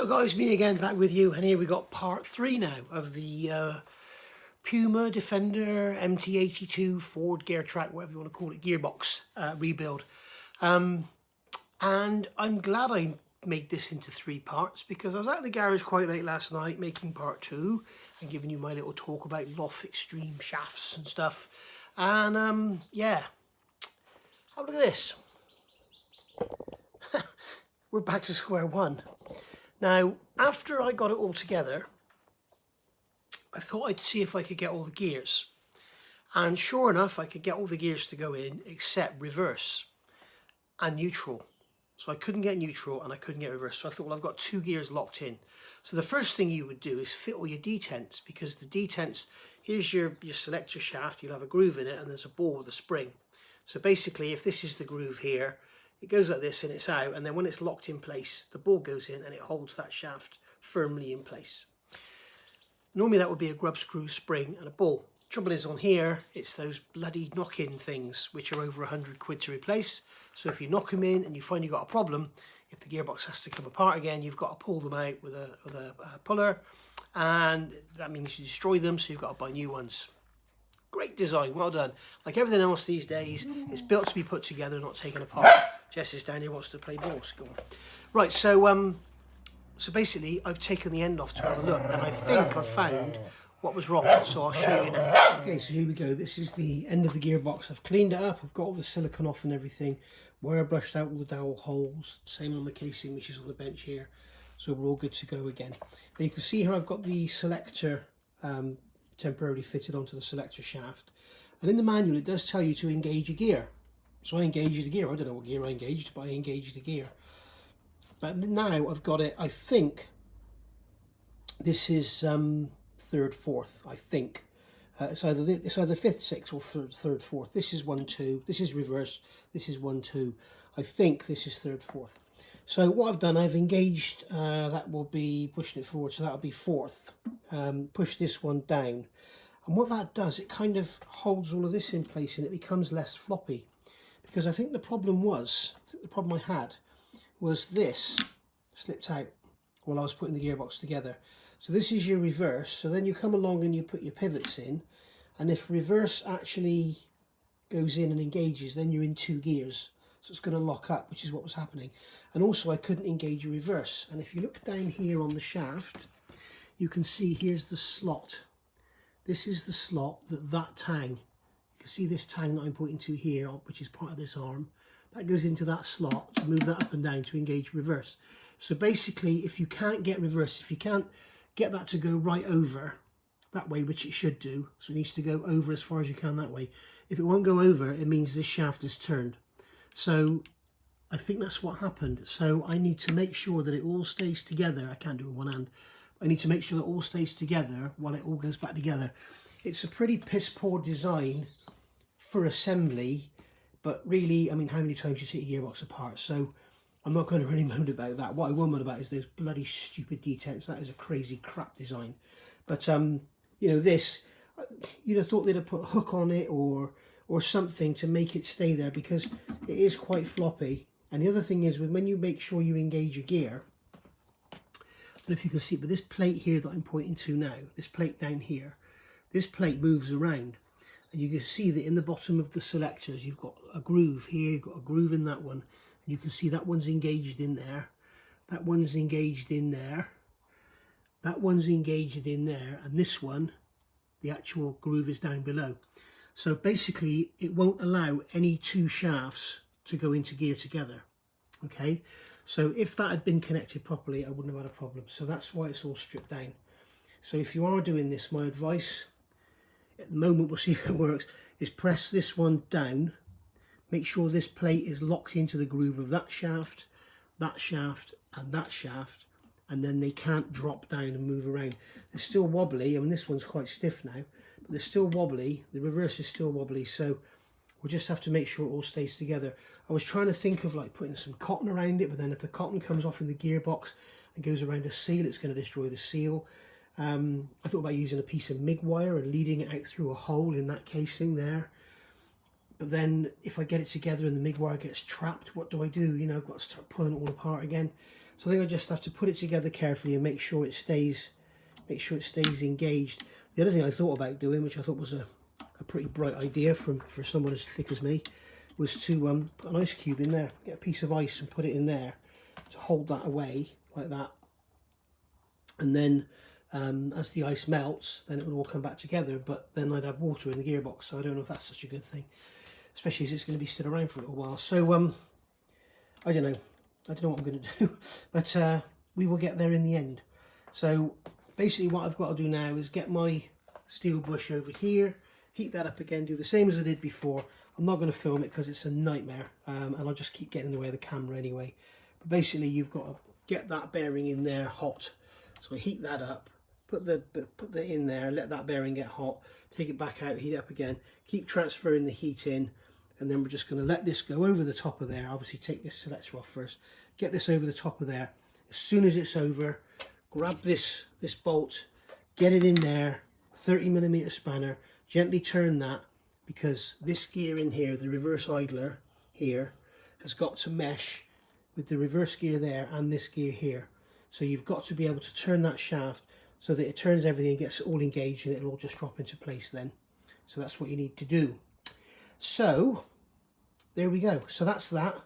Hello guys, me again, back with you, and here we got part 3 now of the Puma Defender MT-82 Ford gear track, whatever you want to call it, gearbox rebuild. And I'm glad I made this into 3 parts, because I was at the garage quite late last night making part 2 and giving you my little talk about Loft Extreme shafts and stuff. And yeah, have a look at this. We're back to square one. Now, after I got it all together, I thought I'd see if I could get all the gears. And sure enough, I could get all the gears to go in except reverse and neutral. So I couldn't get neutral and I couldn't get reverse. So I thought, well, I've got 2 gears locked in. So the first thing you would do is fit all your detents, because the detents, here's your selector shaft, you'll have a groove in it and there's a ball with a spring. So basically, if this is the groove here, it goes like this and it's out, and then when it's locked in place, the ball goes in and it holds that shaft firmly in place. Normally that would be a grub screw, spring and a ball. Trouble is, on here, it's those bloody knock-in things which are over £100 to replace. So if you knock them in and you find you've got a problem, if the gearbox has to come apart again, you've got to pull them out with a puller, and that means you destroy them, so you've got to buy new ones. Great design, well done. Like everything else these days, it's built to be put together, not taken apart. Jess is down here, wants to play balls. Go on. Right, so basically I've taken the end off to have a look, and I think I've found what was wrong, so I'll show you now. Okay, so here we go. This is the end of the gearbox. I've cleaned it up, I've got all the silicone off and everything. Wire brushed out all the dowel holes, same on the casing which is on the bench here. So we're all good to go again. Now you can see here I've got the selector temporarily fitted onto the selector shaft, and in the manual it does tell you to engage a gear. So I engaged the gear. I don't know what gear I engaged, but I engaged the gear. But now I've got it, I think this is third, fourth, I think. It's either 5th, 6th or third, 4th. This is 1, 2. This is reverse. This is 1, 2. I think this is 3rd, 4th. So what I've done, I've engaged, that will be pushing it forward, so that'll be 4th. Push this one down. And what that does, it kind of holds all of this in place and it becomes less floppy. Because I think the problem I had was this slipped out while I was putting the gearbox together. So this is your reverse, so then you come along and you put your pivots in, and if reverse actually goes in and engages, then you're in 2 gears. So it's going to lock up, which is what was happening. And also I couldn't engage a reverse. And if you look down here on the shaft, you can see here's the slot. This is the slot that tang. You can see this tang that I'm pointing to here, which is part of this arm. That goes into that slot to move that up and down to engage reverse. So basically, if you can't get reverse, if you can't get that to go right over that way, which it should do, so it needs to go over as far as you can that way. If it won't go over, it means this shaft is turned. So I think that's what happened. So I need to make sure that it all stays together. I can't do it with one hand. I need to make sure that it all stays together while it all goes back together. It's a pretty piss poor design for assembly, but really, I mean, how many times you take a gearbox apart? So I'm not going to really moan about that. What I will moan about is those bloody stupid detents. That is a crazy crap design. But you know, this, you'd have thought they'd have put a hook on it or something to make it stay there, because it is quite floppy. And the other thing is, when you make sure you engage a gear, I don't know if you can see, but this plate here that I'm pointing to now, this plate down here, this plate moves around. And you can see that in the bottom of the selectors, you've got a groove here, you've got a groove in that one. And you can see that one's engaged in there, that one's engaged in there, that one's engaged in there, and this one, the actual groove is down below. So basically, it won't allow any 2 shafts to go into gear together. Okay, so if that had been connected properly, I wouldn't have had a problem. So that's why it's all stripped down. So if you are doing this, my advice, at the moment, we'll see if it works, is press this one down, make sure this plate is locked into the groove of that shaft, and that shaft, and then they can't drop down and move around. They're still wobbly. I mean, this one's quite stiff now, but they're still wobbly. The reverse is still wobbly, so we'll just have to make sure it all stays together. I was trying to think of like putting some cotton around it, but then if the cotton comes off in the gearbox and goes around a seal, it's going to destroy the seal. I thought about using a piece of MIG wire and leading it out through a hole in that casing there. But then if I get it together and the MIG wire gets trapped, what do? You know, I've got to start pulling it all apart again. So I think I just have to put it together carefully and make sure it stays engaged. The other thing I thought about doing, which I thought was a pretty bright idea for someone as thick as me, was to put an ice cube in there, get a piece of ice and put it in there to hold that away like that, and then as the ice melts then it would all come back together, but then I'd have water in the gearbox, so I don't know if that's such a good thing, especially as it's going to be stood around for a little while. So I don't know what I'm going to do, but we will get there in the end. So basically what I've got to do now is get my steel bush over here, heat that up again, do the same as I did before. I'm not going to film it because it's a nightmare, and I'll just keep getting in the way of the camera anyway. But basically you've got to get that bearing in there hot. So I heat that up, put the in there, let that bearing get hot, take it back out, heat it up again, keep transferring the heat in, and then we're just going to let this go over the top of there. Obviously take this selector off first, get this over the top of there. As soon as it's over, grab this bolt, get it in there, 30mm spanner, gently turn that, because this gear in here, the reverse idler here, has got to mesh with the reverse gear there and this gear here. So you've got to be able to turn that shaft so that it turns everything and gets it all engaged, and it'll all just drop into place then. So that's what you need to do. So there we go. So that's that.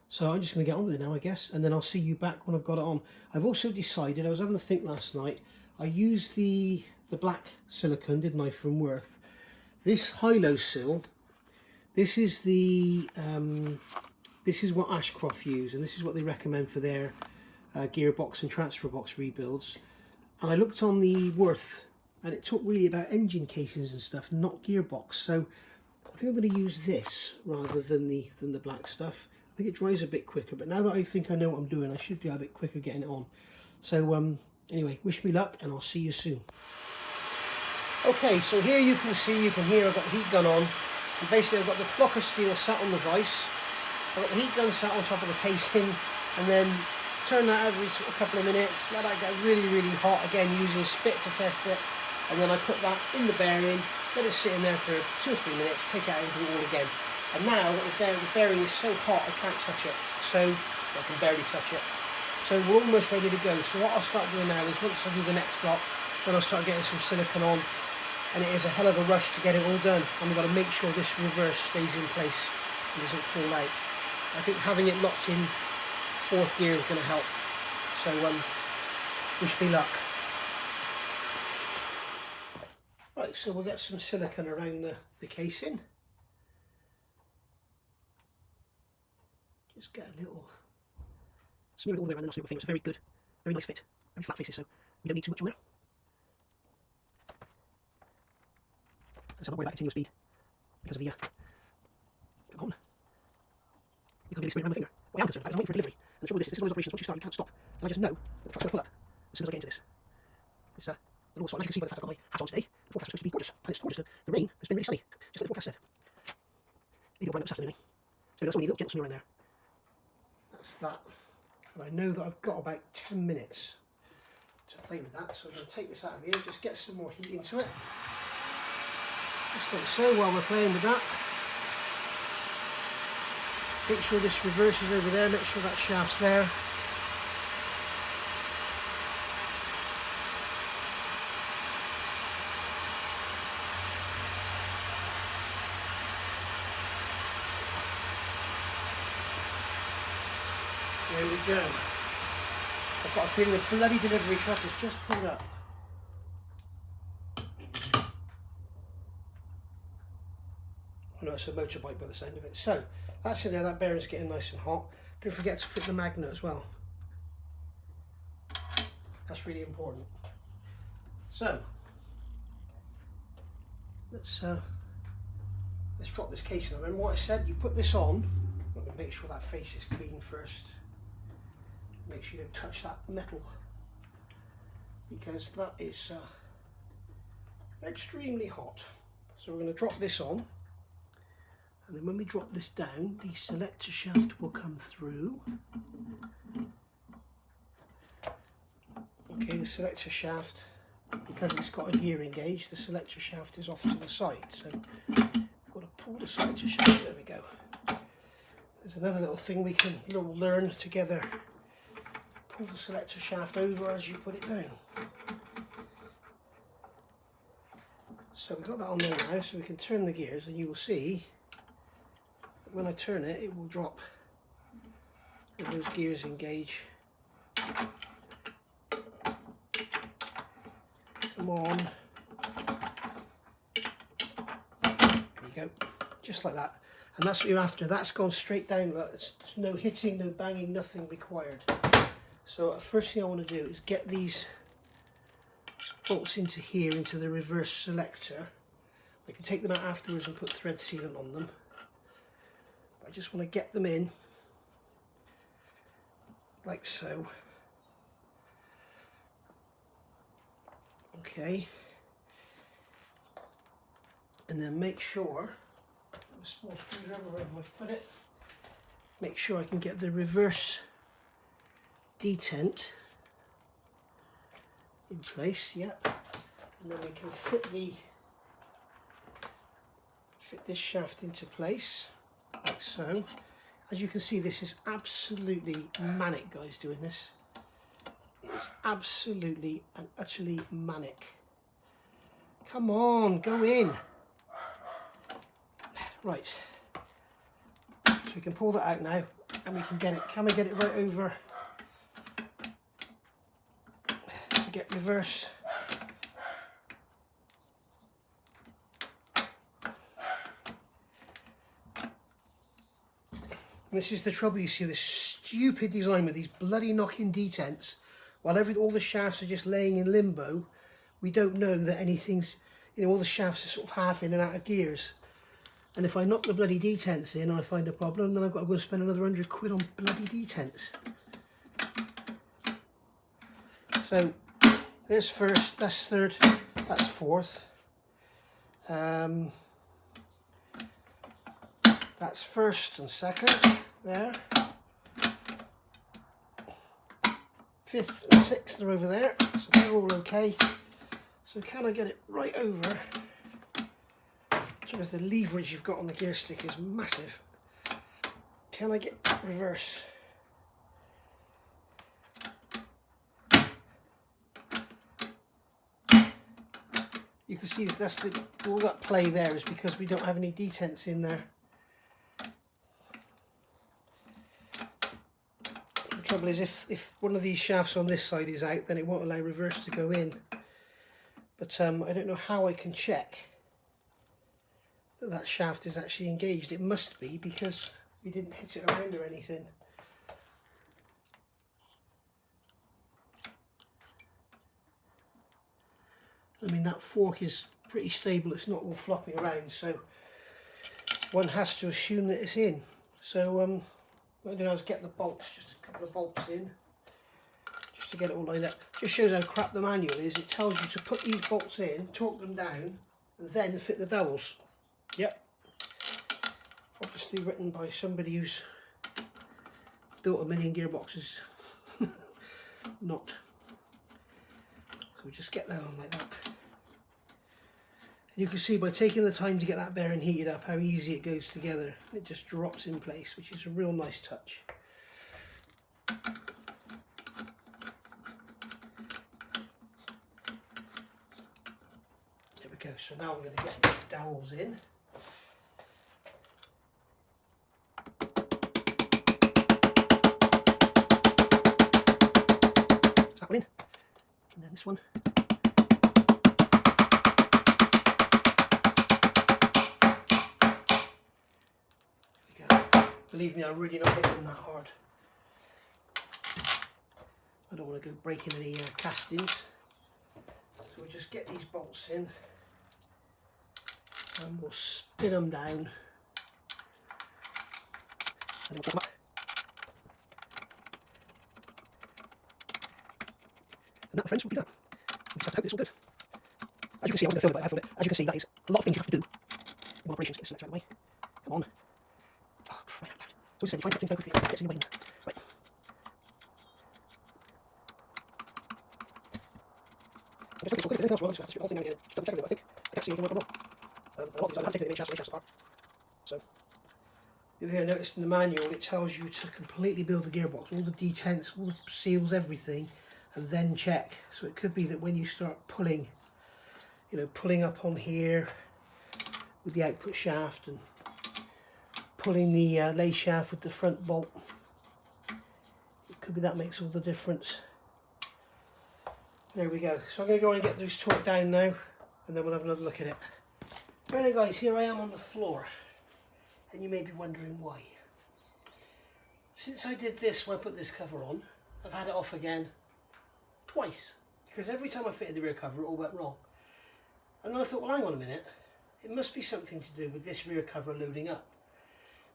So I'm just going to get on with it now, I guess, and then I'll see you back when I've got it on. I've also decided, I was having a think last night, I used the black silicone, didn't I, from Worth. This high-low sill, this is what Ashcroft use, and this is what they recommend for their gearbox and transfer box rebuilds. And I looked on the Worth, and it talked really about engine casings and stuff, not gearbox. So I think I'm going to use this rather than the black stuff. I think it dries a bit quicker, but now that I think I know what I'm doing, I should be a bit quicker getting it on. So anyway, wish me luck, and I'll see you soon. Okay, so here you can hear I've got the heat gun on, and basically I've got the block of steel sat on the vise, I've got the heat gun sat on top of the casing, and then turn that every couple of minutes, let that get really, really hot, again using spit to test it, and then I put that in the bearing, let it sit in there for 2 or 3 minutes, take it out and do it all again. And now the bearing is so hot I can't touch it, so I can barely touch it. So we're almost ready to go. So what I'll start doing now is, once I do the next lot, then I'll start getting some silicone on, and it is a hell of a rush to get it all done. And we've got to make sure this reverse stays in place and doesn't fall out. I think having it locked in 4th gear is going to help. So wish me luck. Right, so we'll get some silicone around the casing. Just get a little, smooth it all the way around the nozzle with my finger. It's a very good, very nice fit, very flat faces, so we don't need too much on there. So I'm not worried about continuous speed because of the come on. You can't really spin it around my finger. What I am concerned about is I'm waiting for delivery. And the trouble with this is one of those operations, once you start you can't stop. And I just know that the truck's going to pull up as soon as I get into this. It's a little spot. As you can see by the fact I've got my hat on today, the forecast was supposed to be gorgeous. And it's gorgeous. The rain has been really sunny, just like the forecast said. Maybe it'll burn up this afternoon. So that's only a little gentle snow around there. That's that. And I know that I've got about 10 minutes to play with that. So I'm going to take this out of here, just get some more heat into it. Just like so, while we're playing with that. Make sure this reverse is over there, make sure that shaft's there. There we go. I've got a feeling the bloody delivery truck has just pulled up. Oh no, it's a motorbike by the sound of it. So, that's in there, that bearing's getting nice and hot. Don't forget to fit the magnet as well. That's really important. So, let's drop this casing on. Remember what I said? You put this on. I'm going to make sure that face is clean first. Make sure you don't touch that metal, because that is extremely hot. So we're going to drop this on, and then when we drop this down, the selector shaft will come through. Okay, the selector shaft, because it's got a gear engaged, the selector shaft is off to the side. So we've got to pull the selector shaft. There we go. There's another little thing we can learn together. Pull the selector shaft over as you put it down. So we've got that on there now, so we can turn the gears, and you will see that when I turn it, it will drop. And those gears engage. Come on. There you go. Just like that. And that's what you're after. That's gone straight down. There's no hitting, no banging, nothing required. So the first thing I want to do is get these bolts into here, into the reverse selector. I can take them out afterwards and put thread sealant on them. But I just want to get them in, like so. Okay. And then make sure, a small screwdriver wherever I've put it, make sure I can get the reverse detent in place, yep. And then we can fit this shaft into place, like so. As you can see, this is absolutely manic, guys, doing this. It's absolutely and utterly manic. Come on, go in. Right. So we can pull that out now, and we can get it. Can we get it right over to get reverse? And this is the trouble, you see, this stupid design with these bloody knock-in detents. While all the shafts are just laying in limbo, we don't know that anything's, you know, all the shafts are sort of half in and out of gears. And if I knock the bloody detents in, I find a problem, then I've got to go and spend another £100 on bloody detents. So there's first, that's third, that's fourth. That's first and second, there. Fifth and sixth are over there, so they're all okay. So can I get it right over? Because the leverage you've got on the gear stick is massive. Can I get reverse? You can see that that's all that play there is because we don't have any detents in there. The trouble is if one of these shafts on this side is out, then it won't allow reverse to go in. But I don't know how I can check that that shaft is actually engaged. It must be, because we didn't hit it around or anything. I mean, that fork is pretty stable, it's not all flopping around, so one has to assume that it's in. So what I do now is get the bolts, just a couple of bolts in, just to get it all lined up. Just shows how crap the manual is. It tells you to put these bolts in, torque them down, and then fit the dowels. Yep. Obviously written by somebody who's built a million gearboxes. Not. So we just get that on like that. You can see by taking the time to get that bearing heated up how easy it goes together. It just drops in place, which is a real nice touch. There we go. So now I'm going to get the dowels in. Is that one in? And then this one. Believe me, I'm really not hitting them that hard. I don't want to go breaking any castings. So we'll just get these bolts in and we'll spin them down. And then we'll chuck them up. And that, my friends, will be that. We just have to hope it's all good. As you can see, I wasn't going to film it, but I have filmed it. As you can see, that is a lot of things you have to do in operations. Get the selector out of the way. Come on. Oh, crap. So just saying, try and cut things very quickly. It gets in the way. Right. Just looking for good. If anything else wrong, I just have to strip the whole thing down again. Just double check it, I think. I can't see anything working or not. A lot of things I haven't taken the main shafts, apart. So The other thing I noticed in the manual, it tells you to completely build the gearbox, all the detents, all the seals, everything, and then check. So it could be that when you start pulling, you know, pulling up on here with the output shaft and pulling the lay shaft with the front bolt, it could be that makes all the difference. There we go. So I'm going to go and get those torqued down now, and then we'll have another look at it. Right guys, here I am on the floor, and you may be wondering why. Since I did this when I put this cover on, I've had it off again twice, because every time I fitted the rear cover it all went wrong. And then I thought, well, hang on a minute, it must be something to do with this rear cover loading up.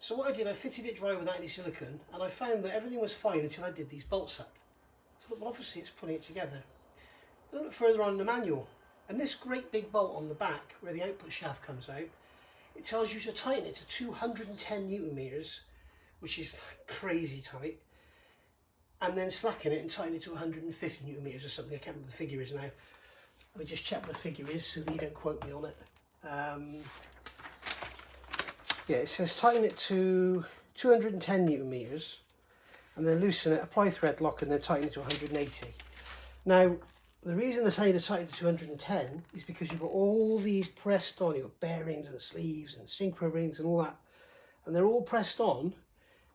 So what I did, I fitted it dry without any silicone, and I found that everything was fine until I did these bolts up. So I thought, well, obviously it's putting it together. Then I looked further on in the manual, and this great big bolt on the back where the output shaft comes out, it tells you to tighten it to 210 Newton meters, which is crazy tight, and then slacken it and tighten it to 150 Newton meters or something. I can't remember the figure is now. Let me just check what the figure is so that you don't quote me on it. Yeah, it says tighten it to 210 Newton meters, and then loosen it, apply thread lock, and then tighten it to 180. Now, the reason I tell you to tighten to 210 is because you've got all these pressed on. You've got bearings and sleeves and synchro rings and all that, and they're all pressed on.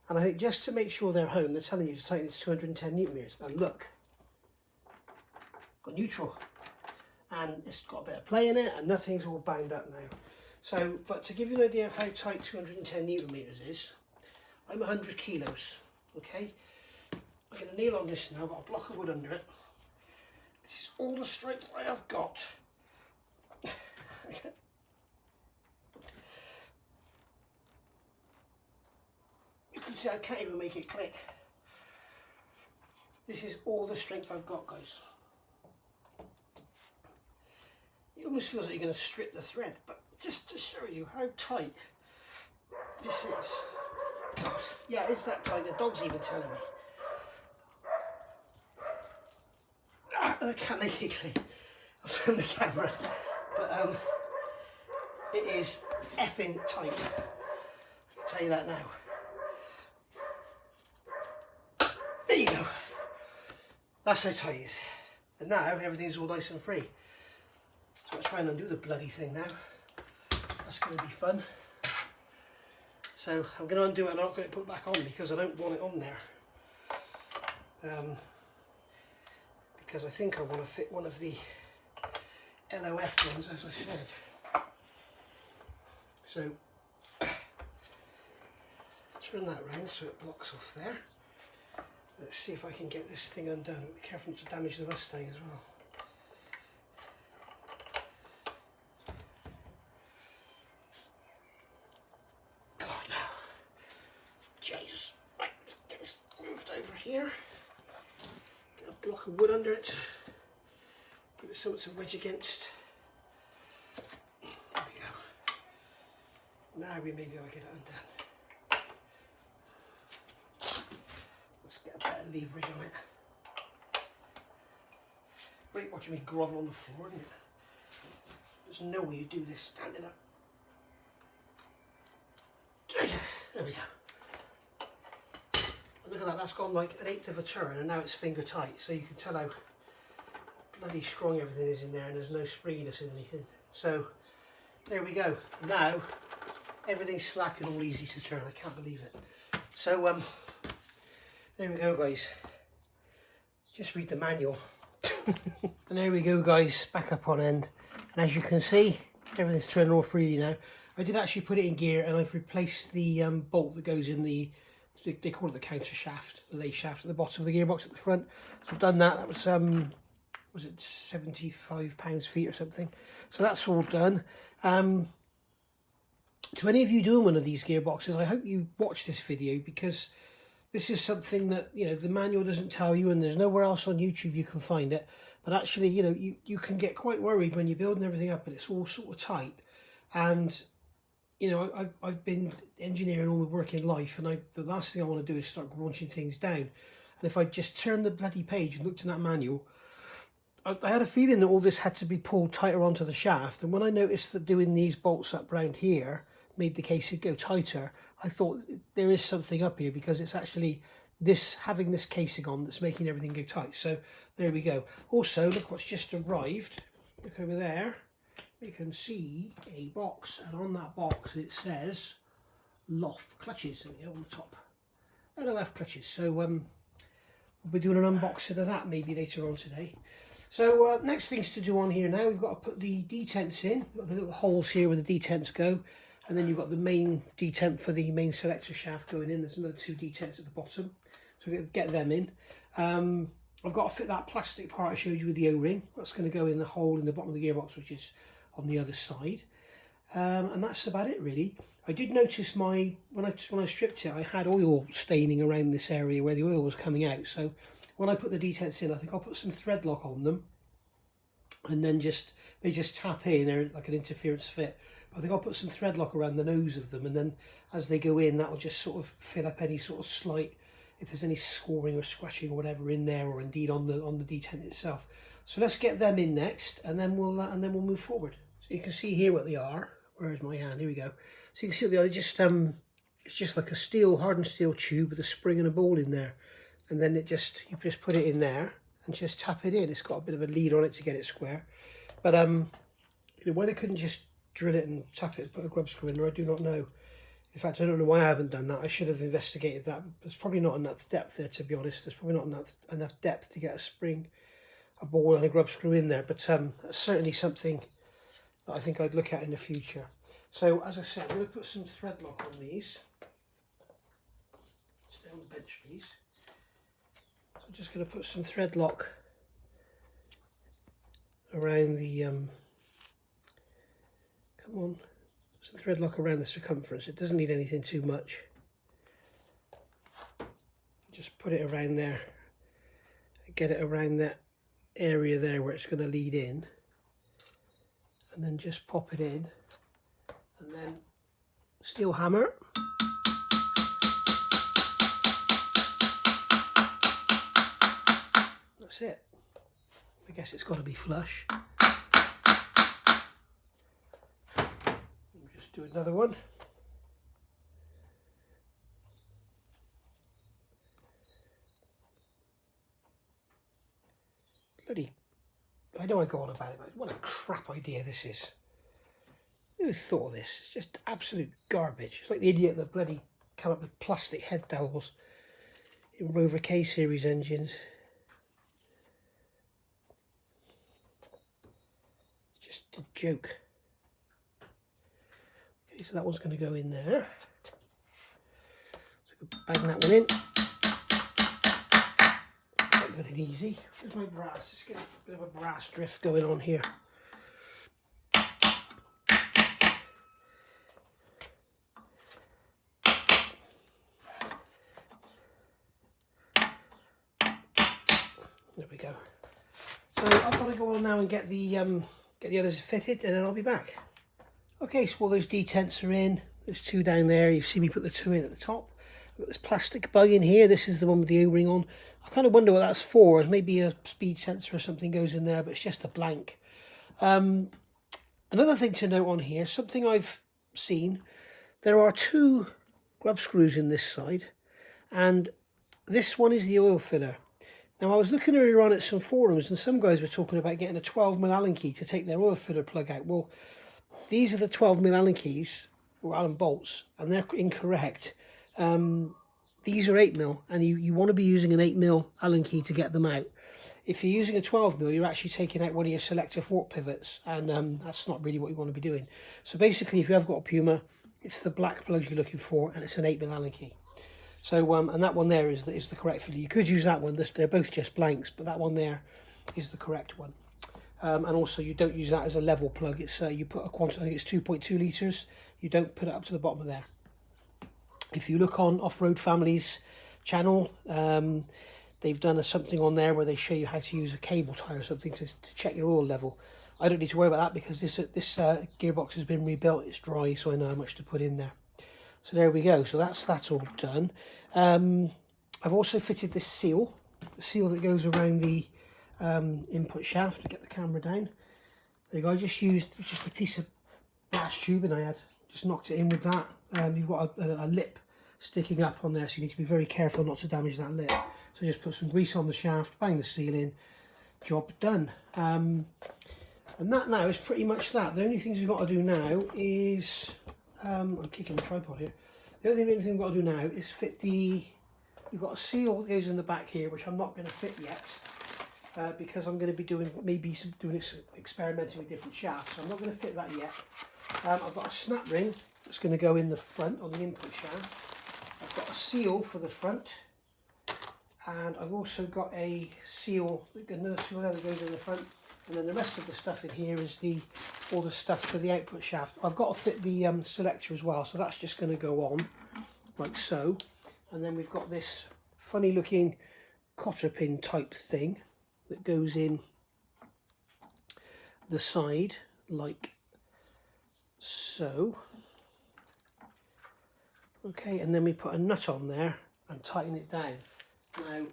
And I think just to make sure they're home, they're telling you to tighten it to 210 Newton meters. And look, got neutral, and it's got a bit of play in it, and nothing's all bound up now. So, but to give you an idea of how tight 210 Newton meters is, I'm 100 kilos. Okay, I'm going to kneel on this now. I've got a block of wood under it. This is all the strength I have got. You can see I can't even make it click. This is all the strength I've got, guys. It almost feels like you're going to strip the thread, but just to show you how tight this is. God, yeah, it's that tight. The dog's even telling me. I can't make it clean. I'll film the camera, but it is effing tight. I can tell you that now. There you go. That's how tight it is. And now everything's all nice and free. So I'll try and undo the bloody thing now. That's going to be fun. So I'm going to undo it and I'm not going to put it back on because I don't want it on there. Because I think I want to fit one of the LOF ones, as I said. So turn that round so it blocks off there. Let's see if I can get this thing undone. Be careful not to damage the Mustang as well. God, no. Jesus. Right, get this moved over here. Get a block of wood under it. Give it something to wedge against. There we go. Now we may be able to get it undone. Let's get a better leverage on it. Great watching me grovel on the floor, isn't it? There's no way you do this standing up. There we go. Look at that, that's gone like 1/8 of a turn and now it's finger tight, so you can tell how bloody strong everything is in there and there's no springiness in anything. So there we go. Now everything's slack and all easy to turn. I can't believe it. So there we go, guys. Just read the manual. And there we go, guys, back up on end. And as you can see, everything's turning all freely now. I did actually put it in gear and I've replaced the bolt that goes in the, they call it the counter shaft, the lay shaft at the bottom of the gearbox at the front. So I've done that. That was it £75 feet or something? So that's all done. To any of you doing one of these gearboxes, I hope you watch this video because this is something that, you know, the manual doesn't tell you and there's nowhere else on YouTube you can find it. But actually, you know, you can get quite worried when you're building everything up and it's all sort of tight. And, you know, I've been engineering all my work in life and the last thing I want to do is start launching things down. And if I just turned the bloody page and looked in that manual, I had a feeling that all this had to be pulled tighter onto the shaft. And when I noticed that doing these bolts up around here made the casing go tighter, I thought there is something up here, because it's actually this, having this casing on, that's making everything go tight. So there we go. Also, look what's just arrived. Look over there. You can see a box, and on that box it says LOF clutches. There we go, on the top. LOF clutches. So we'll be doing an unboxing of that maybe later on today. So next things to do on here now, we've got to put the detents in. We've got the little holes here where the detents go, and then you've got the main detent for the main selector shaft going in. There's another 2 detents at the bottom, so we're going to get them in. I've got to fit that plastic part I showed you with the O-ring. That's going to go in the hole in the bottom of the gearbox, which is on the other side. And that's about it really. I did notice when I stripped it, I had oil staining around this area where the oil was coming out. So when I put the detents in, I think I'll put some thread lock on them, and then they just tap in. They're like an interference fit. I think I'll put some thread lock around the nose of them, and then as they go in, that will just sort of fill up any sort of slight, if there's any scoring or scratching or whatever in there, or indeed on the detent itself. So let's get them in next, and then we'll move forward. So you can see here what they are. Where's my hand? Here we go. So you can see what they are. It's just like a steel, hardened steel tube with a spring and a ball in there, and then you just put it in there and just tap it in. It's got a bit of a lead on it to get it square, but you know, why they couldn't just drill it and tap it, put a grub screw in there, I do not know. In fact, I don't know why I haven't done that. I should have investigated that. There's probably not enough depth there, to be honest. There's probably not enough depth to get a spring, a ball and a grub screw in there, but that's certainly something that I think I'd look at in the future. So as I said, I'm going to put some thread lock on these. Stay on the bench, please. So I'm just going to put some thread lock around the some thread lock around the circumference. It doesn't need anything too much. Just put it around there, get it around that area there where it's going to lead in, and then just pop it in, and then steel hammer. That's it. I guess it's got to be flush. Just do another one. Bloody, I know I go on about it, but what a crap idea this is. Who thought of this? It's just absolute garbage. It's like the idiot that bloody come up with plastic head dowels in Rover K series engines. It's just a joke. Okay, so that one's going to go in there. So bang that one in. Quite good and easy. Where's my brass? Let's get a bit of a brass drift going on here. There we go. So I've got to go on now and get the others fitted, and then I'll be back. Okay, so all those detents are in. There's 2 down there. You've seen me put the 2 in at the top. I've got this plastic bug in here. This is the one with the O-ring on. I kind of wonder what that's for. Maybe a speed sensor or something goes in there, but it's just a blank. Another thing to note on here, something I've seen, there are 2 grub screws in this side, and this one is the oil filler. Now, I was looking earlier on at some forums, and some guys were talking about getting a 12mm Allen key to take their oil filler plug out. Well, these are the 12mm Allen keys, or Allen bolts, and they're incorrect. These are 8mm, and you want to be using an 8mm Allen key to get them out. If you're using a 12mm, you're actually taking out one of your selector fork pivots, and that's not really what you want to be doing. So basically, if you have got a Puma, it's the black plugs you're looking for, and it's an 8mm Allen key. So, and that one there is the correct filler. You could use that one. They're both just blanks, but that one there is the correct one. And also, you don't use that as a level plug. It's you put a quantity. I think it's 2.2 litres. You don't put it up to the bottom of there. If you look on Off-Road Family's channel, they've done something on there where they show you how to use a cable tie or something to check your oil level. I don't need to worry about that because this gearbox has been rebuilt. It's dry, so I know how much to put in there. So there we go. So that's all done. I've also fitted this seal, the seal that goes around the input shaft to get the camera down. There you go. I just used a piece of brass tubing I had just knocked it in with that. You've got a lip sticking up on there, so you need to be very careful not to damage that lip. So just put some grease on the shaft, bang the seal in, job done. And that now is pretty much that. The only things we've got to do now is, I'm kicking the tripod here. The only thing we've got to do now is fit the, we've got a seal that goes in the back here, which I'm not going to fit yet, because I'm going to be doing, experimenting with different shafts. So I'm not going to fit that yet. I've got a snap ring that's going to go in the front on the input shaft. I've got a seal for the front, and I've also got a seal, another seal there that goes in the front, and then the rest of the stuff in here is all the stuff for the output shaft. I've got to fit the selector as well, so that's just going to go on like so. And then we've got this funny looking cotter pin type thing that goes in the side like so. Okay, and then we put a nut on there and tighten it down. Now,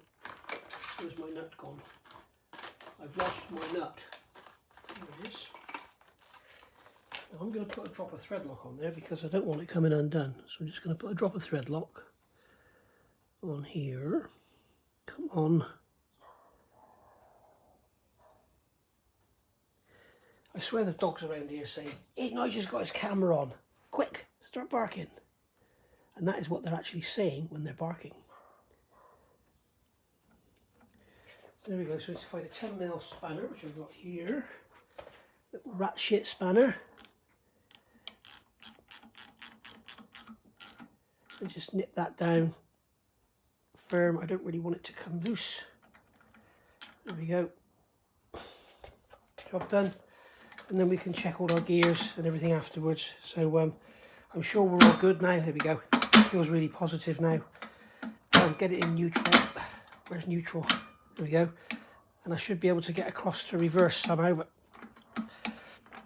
where's my nut gone? I've lost my nut. There it is. Now I'm going to put a drop of thread lock on there because I don't want it coming undone. So I'm just going to put a drop of thread lock on here. Come on. I swear the dogs around here saying, Ignatius got his camera on. Quick, start barking. And that is what they're actually saying when they're barking. So there we go. So let's find a 10mm spanner, which I've got here. Little rat shit spanner. And just nip that down firm. I don't really want it to come loose. There we go. Job done. And then we can check all our gears and everything afterwards. So I'm sure we're all good now. There we go. It feels really positive now. Get it in neutral. Where's neutral? There we go. And I should be able to get across to reverse somehow, but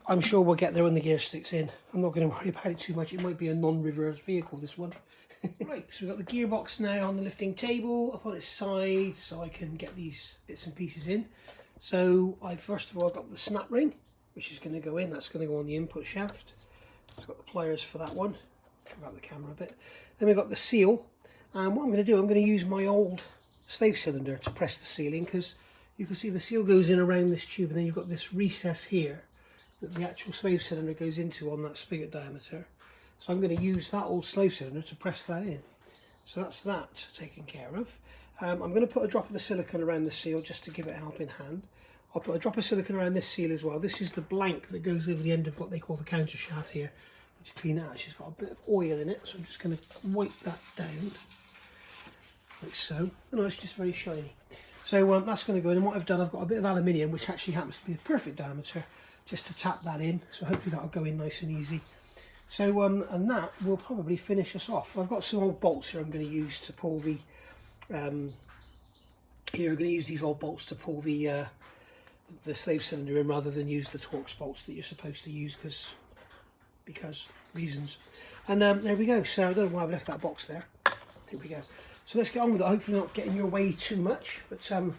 I'm sure we'll get there when the gear sticks in. I'm not going to worry about it too much. It might be a non-reverse vehicle, this one. Right, so we've got the gearbox now on the lifting table, up on its side, so I can get these bits and pieces in. So I first of all got the snap ring, which is going to go in. That's going to go on the input shaft. I've got the pliers for that one. Come out the camera a bit. Then we've got the seal. And what I'm going to do, I'm going to use my old slave cylinder to press the seal in, because you can see the seal goes in around this tube, and then you've got this recess here that the actual slave cylinder goes into on that spigot diameter. So I'm going to use that old slave cylinder to press that in. So that's that taken care of. I'm going to put a drop of the silicone around the seal just to give it a helping hand. I'll put a drop of silicone around this seal as well. This is the blank that goes over the end of what they call the counter shaft here. To clean it out, it's just got a bit of oil in it, so I'm just going to wipe that down like so. Oh, it's just very shiny. So that's going to go in, and what I've done, I've got a bit of aluminium, which actually happens to be the perfect diameter, just to tap that in. So hopefully that'll go in nice and easy. So and that will probably finish us off. I've got some old bolts here I'm going to use to pull the here I'm going to use these old bolts to pull the slave cylinder in, rather than use the Torx bolts that you're supposed to use because reasons. And there we go. So I don't know why I've left that box there. Here we go. So let's get on with it. Hopefully not getting your way too much, but hopefully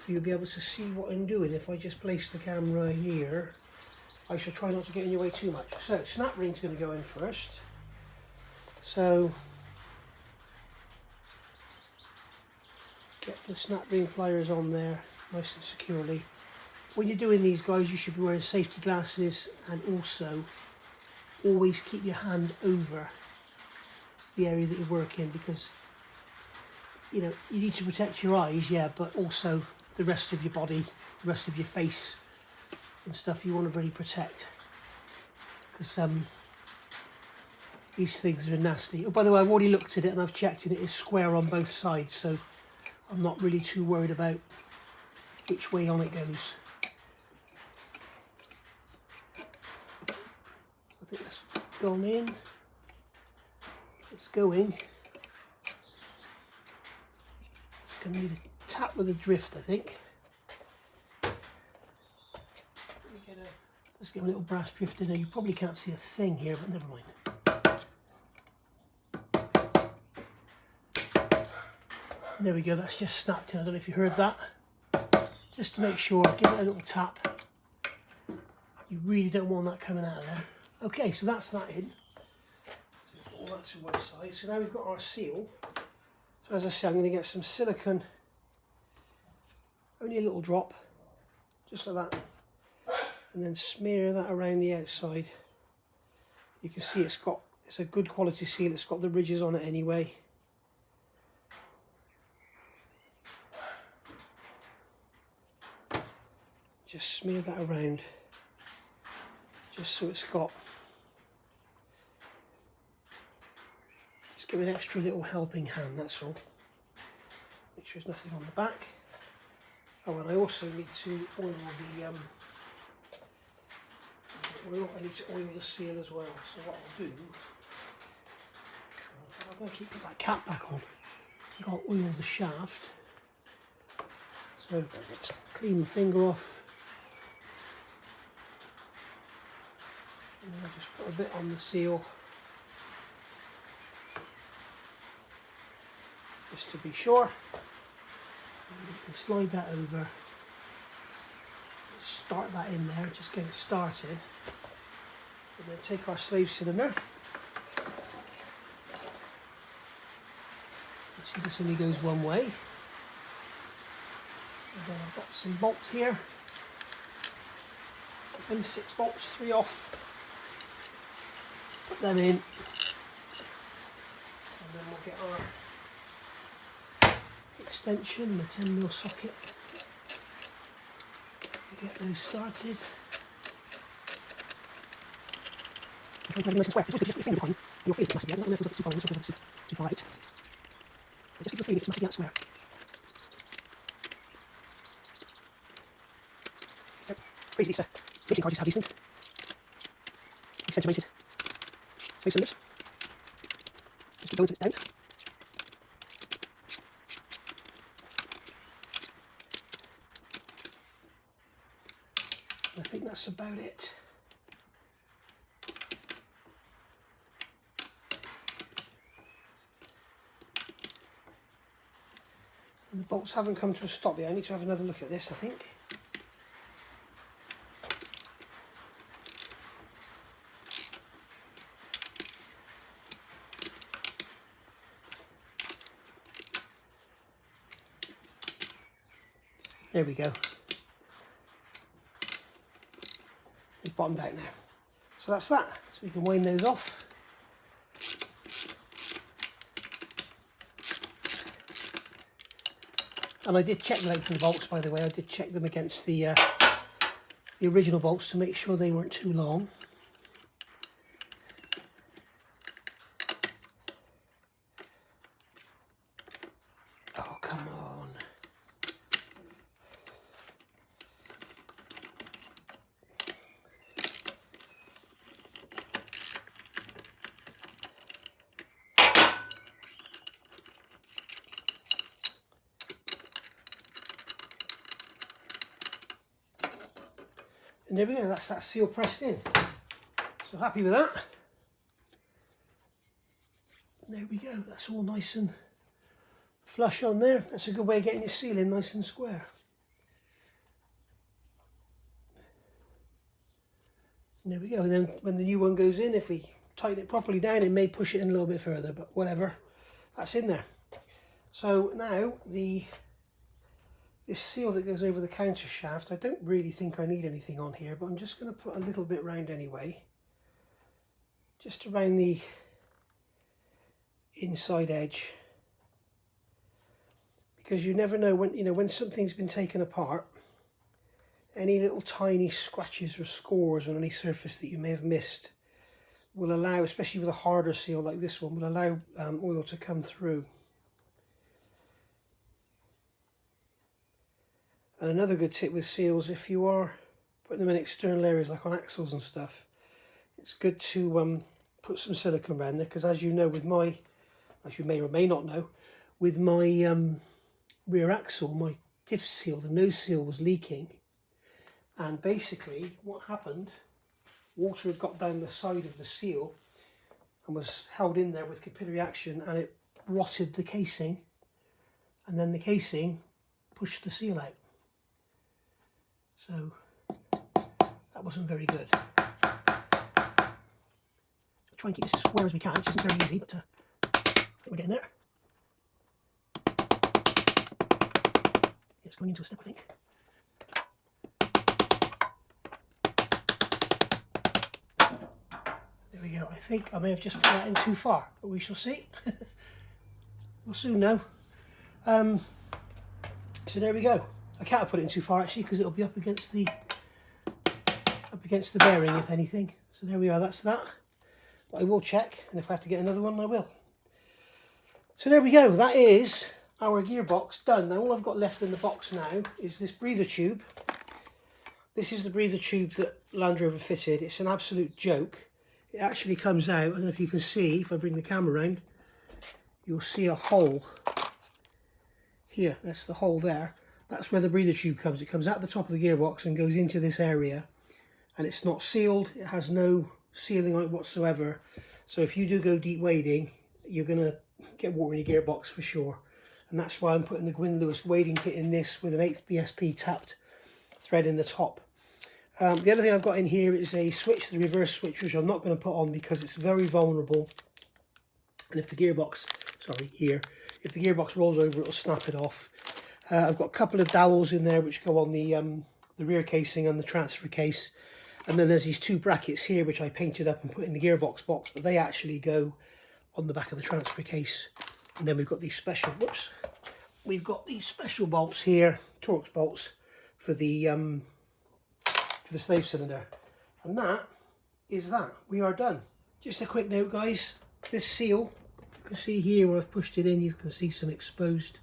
you'll be able to see what I'm doing. If I just place the camera here, I shall try not to get in your way too much. So snap ring's going to go in first. So get the snap ring pliers on there nice and securely. When you're doing these, guys, you should be wearing safety glasses, and also always keep your hand over the area that you're working, because you know you need to protect your eyes, yeah, but also the rest of your body, the rest of your face and stuff you want to really protect, because these things are nasty. Oh, by the way, I've already looked at it and I've checked it. It is square on both sides, so I'm not really too worried about which way on it goes. I think that's gone in. It's going. It's going to need a tap with a drift, I think. Let's get a little brass drift in there. You probably can't see a thing here, but never mind. There we go, that's just snapped in. I don't know if you heard that. Just to make sure, give it a little tap. You really don't want that coming out of there. Okay, so that's that in. So all that to one side. So now we've got our seal. So as I say, I'm going to get some silicone, only a little drop, just like that, and then smear that around the outside. You can see it's a good quality seal. It's got the ridges on it anyway. Just smear that around, just so it's got, just give it an extra little helping hand, that's all. Make sure there's nothing on the back. Oh, and I also need to oil I need to oil the seal as well. So what I'll do, I'm going to keep that cap back on. I've got to oil the shaft. So let's clean the finger off. And I'll just put a bit on the seal, just to be sure. And you can slide that over. Let's start that in there, just get it started. And then take our slave cylinder. See, this only goes one way. And then I've got some bolts here. Some M6 bolts, 3 off. Put them in. And then we'll get our extension, the 10mm socket. Get those started. Try to nice and square. Just put your finger behind your face must be. I don't know if it's too far in, too far out. Just keep your finger, it must be that square. Basically, basic card just have these things. These centimetres. Slave cylinders. Just keep going down. I think that's about it. And the bolts haven't come to a stop yet. I need to have another look at this, I think. There we go. It's bottomed out now. So that's that. So we can wind those off. And I did check the length of the bolts, by the way. I did check them against the original bolts to make sure they weren't too long. Oh, come on. And there we go, that's that seal pressed in. So happy with that. There we go, that's all nice and flush on there. That's a good way of getting your seal in nice and square. And there we go, and then when the new one goes in, if we tighten it properly down, it may push it in a little bit further, but whatever, that's in there. So now this seal that goes over the counter shaft, I don't really think I need anything on here, but I'm just going to put a little bit round anyway, just around the inside edge, because you never know when something's been taken apart, any little tiny scratches or scores on any surface that you may have missed will allow, especially with a harder seal like this one, will allow oil to come through. And another good tip with seals, if you are putting them in external areas like on axles and stuff, it's good to put some silicone around there, because as you know, with my, as you may or may not know, with my rear axle, my diff seal, the nose seal was leaking, and basically what happened, water had got down the side of the seal and was held in there with capillary action, and it rotted the casing, and then the casing pushed the seal out. So that wasn't very good. try and keep this as square as we can, which isn't very easy, but we're getting there. It's going into a step, I think. There we go. I think I may have just put that in too far, but we shall see. We'll soon know. So there we go. I can't put it in too far actually, because it'll be up against the bearing, if anything. So there we are. That's that. But I will check, and if I have to get another one, I will. So there we go. That is our gearbox done. Now all I've got left in the box now is this breather tube. This is the breather tube that Land Rover fitted. It's an absolute joke. It actually comes out. I don't know if you can see, if I bring the camera around, you'll see a hole here. That's the hole there. That's where the breather tube comes. It comes out the top of the gearbox and goes into this area, and it's not sealed. It has no sealing on it whatsoever. So if you do go deep wading, you're going to get water in your gearbox for sure. And that's why I'm putting the Gwyn Lewis wading kit in this with an 8th BSP tapped thread in the top. The other thing I've got in here is a switch, the reverse switch, which I'm not going to put on because it's very vulnerable. And if the gearbox, if the gearbox rolls over, it'll snap it off. I've got a couple of dowels in there which go on the rear casing and the transfer case. And then there's these 2 brackets here which I painted up and put in the gearbox box, but they actually go on the back of the transfer case. And then we've got these special, we've got these special bolts here, Torx bolts for the slave cylinder. And that is that. We are done. Just a quick note, guys. This seal, you can see here where I've pushed it in, you can see some exposed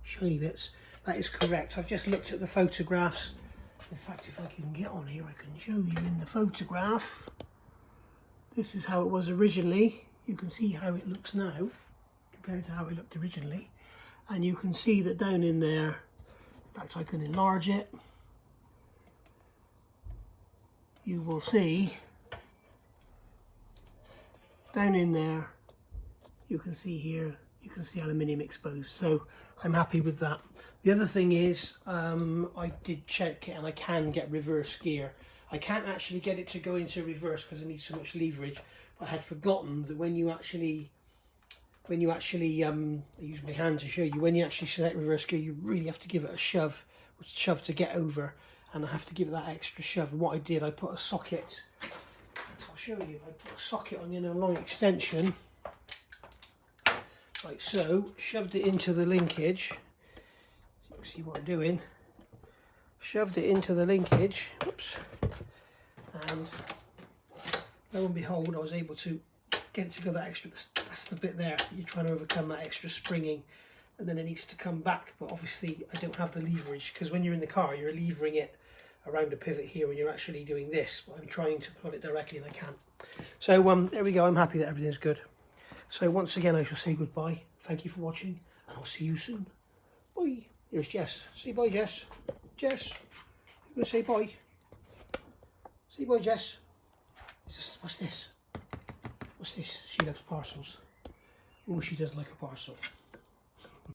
shiny bits. That is correct. I've just looked at the photographs. In fact, if I can get on here, I can show you in the photograph. This is how it was originally. You can see how it looks now compared to how it looked originally. And you can see that down in there, in fact, I can enlarge it. You will see down in there, you can see here, you can see aluminium exposed. So I'm happy with that. The other thing is, I did check it and I can get reverse gear. I can't actually get it to go into reverse because I need so much leverage. But I had forgotten that when you actually I use my hand to show you, when you actually select reverse gear, you really have to give it a shove to get over. And I have to give it that extra shove. And what I did, I put a socket, I'll show you, I put a socket on, a long extension, like so, shoved it into the linkage, so you can see what I'm doing, shoved it into the linkage, oops, and lo and behold, I was able to get it to go that extra, that's the bit there, you're trying to overcome that extra springing. And then it needs to come back, but obviously I don't have the leverage, because when you're in the car you're levering it around a pivot here when you're actually doing this, but I'm trying to pull it directly and I can't. So there we go. I'm happy that everything's good. So once again I shall say goodbye. Thank you for watching, and I'll see you soon. Bye. Here's Jess. Say bye, Jess. Jess, you're going to say bye. Say bye, Jess. What's this? What's this? She loves parcels. Oh, she does like a parcel.